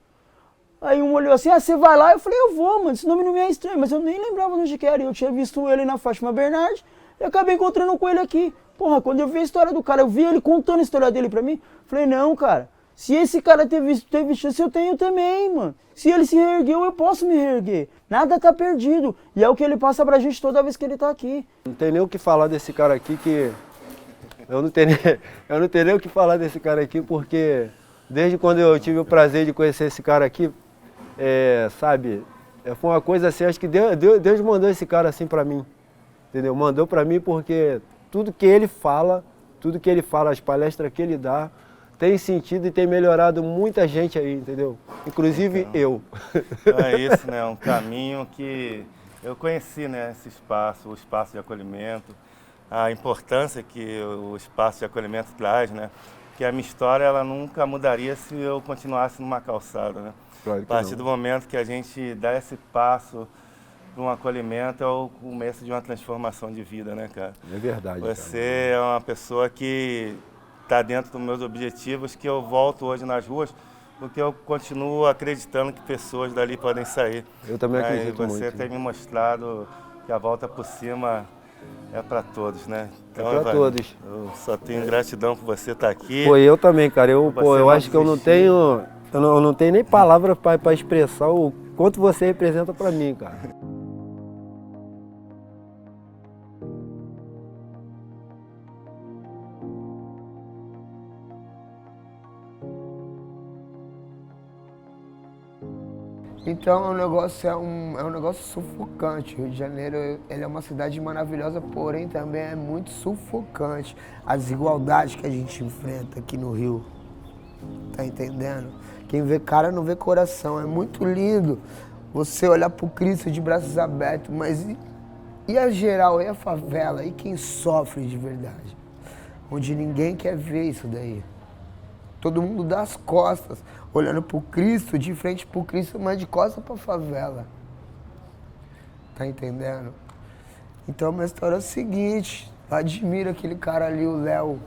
Aí um olhou assim, você vai lá? Eu falei, eu vou, mano, esse nome não me é estranho, mas eu nem lembrava onde que era. Eu tinha visto ele na Fátima Bernardes e acabei encontrando com ele aqui. Porra, quando eu vi a história do cara, eu vi ele contando a história dele pra mim, falei, não, cara, se esse cara teve chance, eu tenho também, mano. Se ele se reergueu, eu posso me reerguer. Nada tá perdido. E é o que ele passa pra gente toda vez que ele tá aqui. Não tem nem o que falar desse cara aqui, que... Eu não tenho nem o que falar desse cara aqui, porque desde quando eu tive o prazer de conhecer esse cara aqui, sabe, foi uma coisa assim, acho que Deus mandou esse cara assim pra mim, entendeu? Mandou pra mim porque tudo que ele fala, as palestras que ele dá, tem sentido e tem melhorado muita gente aí, entendeu? Inclusive eu. Então é isso, né? Um caminho que eu conheci, né? Esse espaço, o espaço de acolhimento, a importância que o espaço de acolhimento traz, né? Que a minha história ela nunca mudaria se eu continuasse numa calçada, né? Claro A partir do momento que a gente dá esse passo para um acolhimento é o começo de uma transformação de vida, né, cara? É verdade. Você é uma pessoa que está dentro dos meus objetivos, que eu volto hoje nas ruas, porque eu continuo acreditando que pessoas dali podem sair. Eu também acredito muito. Você tem me mostrado que a volta por cima é para todos, né? Então, é para todos. Eu só tenho gratidão por você estar aqui. Pô, eu também, cara. Eu acho que eu não desistir. tenho... Eu não tenho nem palavra para expressar o quanto você representa para mim, cara. Então o negócio é um negócio sufocante. Rio de Janeiro ele é uma cidade maravilhosa, porém também é muito sufocante. A desigualdade que a gente enfrenta aqui no Rio, tá entendendo? Quem vê cara não vê coração. É muito lindo você olhar pro Cristo de braços abertos, mas e a geral, e a favela, e quem sofre de verdade? Onde ninguém quer ver isso daí. Todo mundo dá as costas, olhando pro Cristo, de frente pro Cristo, mas de costas pra favela. Tá entendendo? Então a minha história é o seguinte, eu admiro aquele cara ali, o Léo.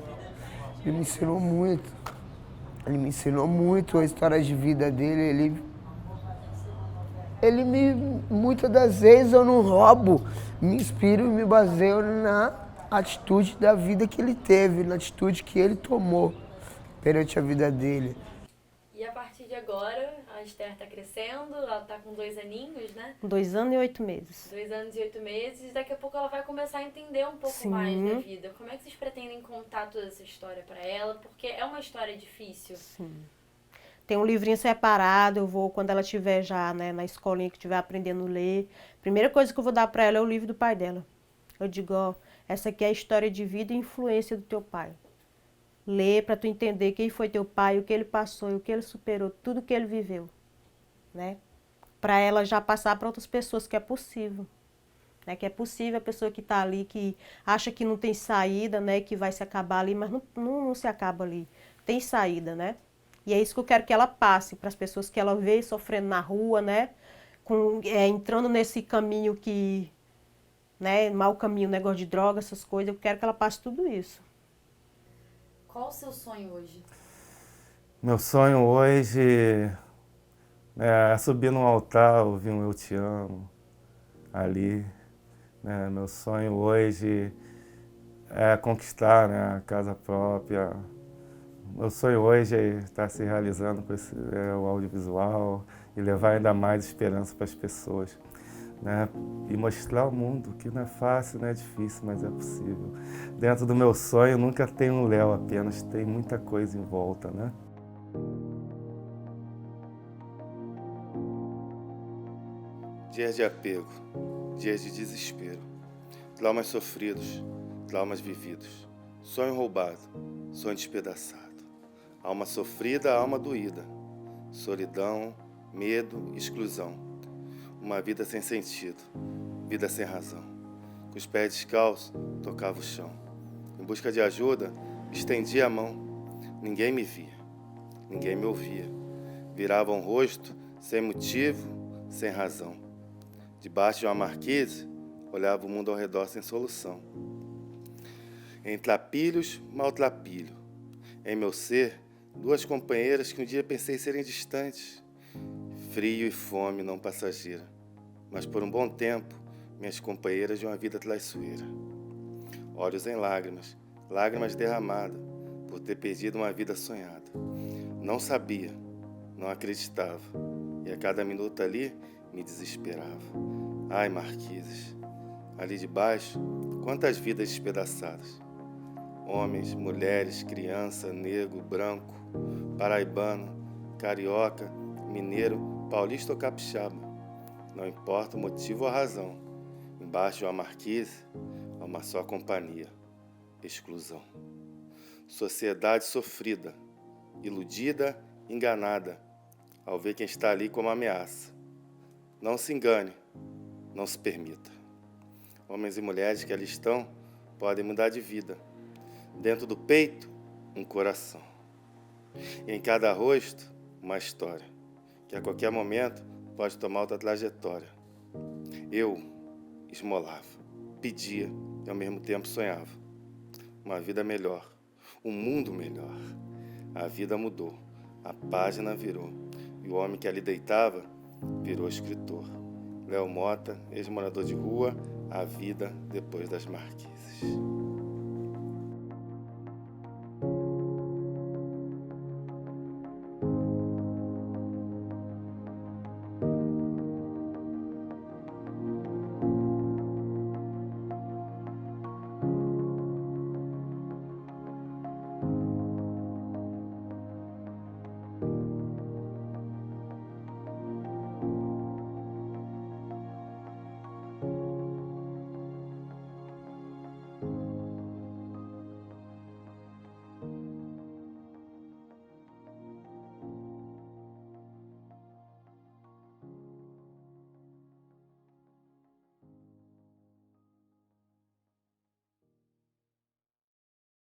Ele me ensinou muito. Ele me ensinou muito a história de vida dele. Muitas das vezes eu não roubo, me inspiro e me baseio na atitude da vida que ele teve, na atitude que ele tomou perante a vida dele. E a partir de agora, a Esther está crescendo, ela está com 2 aninhos, né? 2 anos e 8 meses. 2 anos e 8 meses, daqui a pouco ela vai começar a entender um pouco Sim. mais da vida. Como é que vocês pretendem contar toda essa história para ela? Porque é uma história difícil. Sim. Tem um livrinho separado, eu vou, quando ela estiver já, né, na escolinha, que estiver aprendendo a ler, a primeira coisa que eu vou dar para ela é o livro do pai dela. Eu digo, ó, essa aqui é a história de vida e influência do teu pai. Lê para tu entender quem foi teu pai, o que ele passou, o que ele superou, tudo que ele viveu, né? Para ela já passar para outras pessoas que é possível, né? Que é possível a pessoa que está ali, que acha que não tem saída, né? Que vai se acabar ali, mas não se acaba ali. Tem saída, né? E é isso que eu quero que ela passe para as pessoas que ela vê sofrendo na rua, né? Entrando nesse caminho que, né? Mau caminho, negócio de droga, essas coisas. Eu quero que ela passe tudo isso. Qual o seu sonho hoje? Meu sonho hoje é subir num altar, ouvir um Eu Te Amo, ali. Né? Meu sonho hoje é conquistar, né, a casa própria. Meu sonho hoje é estar se realizando com o audiovisual e levar ainda mais esperança para as pessoas. Né? E mostrar ao mundo que não é fácil, não é difícil, mas é possível. Dentro do meu sonho nunca tem um Léo apenas, tem muita coisa em volta, né? Dias de apego, dias de desespero, traumas sofridos, traumas vividos, sonho roubado, sonho despedaçado, alma sofrida, alma doída, solidão, medo, exclusão, uma vida sem sentido, vida sem razão. Com os pés descalços, tocava o chão. Em busca de ajuda, estendia a mão. Ninguém me via, ninguém me ouvia. Virava um rosto sem motivo, sem razão. Debaixo de uma marquise, olhava o mundo ao redor sem solução. Em trapilhos, maltrapilho. Em meu ser, duas companheiras que um dia pensei serem distantes. Frio e fome não passageira, mas por um bom tempo, minhas companheiras de uma vida traiçoeira. Olhos em lágrimas, lágrimas derramadas, por ter perdido uma vida sonhada. Não sabia, não acreditava, e a cada minuto ali me desesperava. Ai, marquises, ali debaixo, quantas vidas despedaçadas. Homens, mulheres, criança, negro, branco, paraibano, carioca, mineiro, paulista ou capixaba. Não importa o motivo ou a razão. Embaixo de uma marquise, há uma só companhia. Exclusão. Sociedade sofrida, iludida, enganada, ao ver quem está ali como ameaça. Não se engane, não se permita. Homens e mulheres que ali estão podem mudar de vida. Dentro do peito, um coração. E em cada rosto, uma história, que a qualquer momento pode tomar outra trajetória. Eu esmolava, pedia e ao mesmo tempo sonhava. Uma vida melhor, um mundo melhor. A vida mudou, a página virou, e o homem que ali deitava virou escritor. Léo Mota, ex-morador de rua, a vida depois das marquises.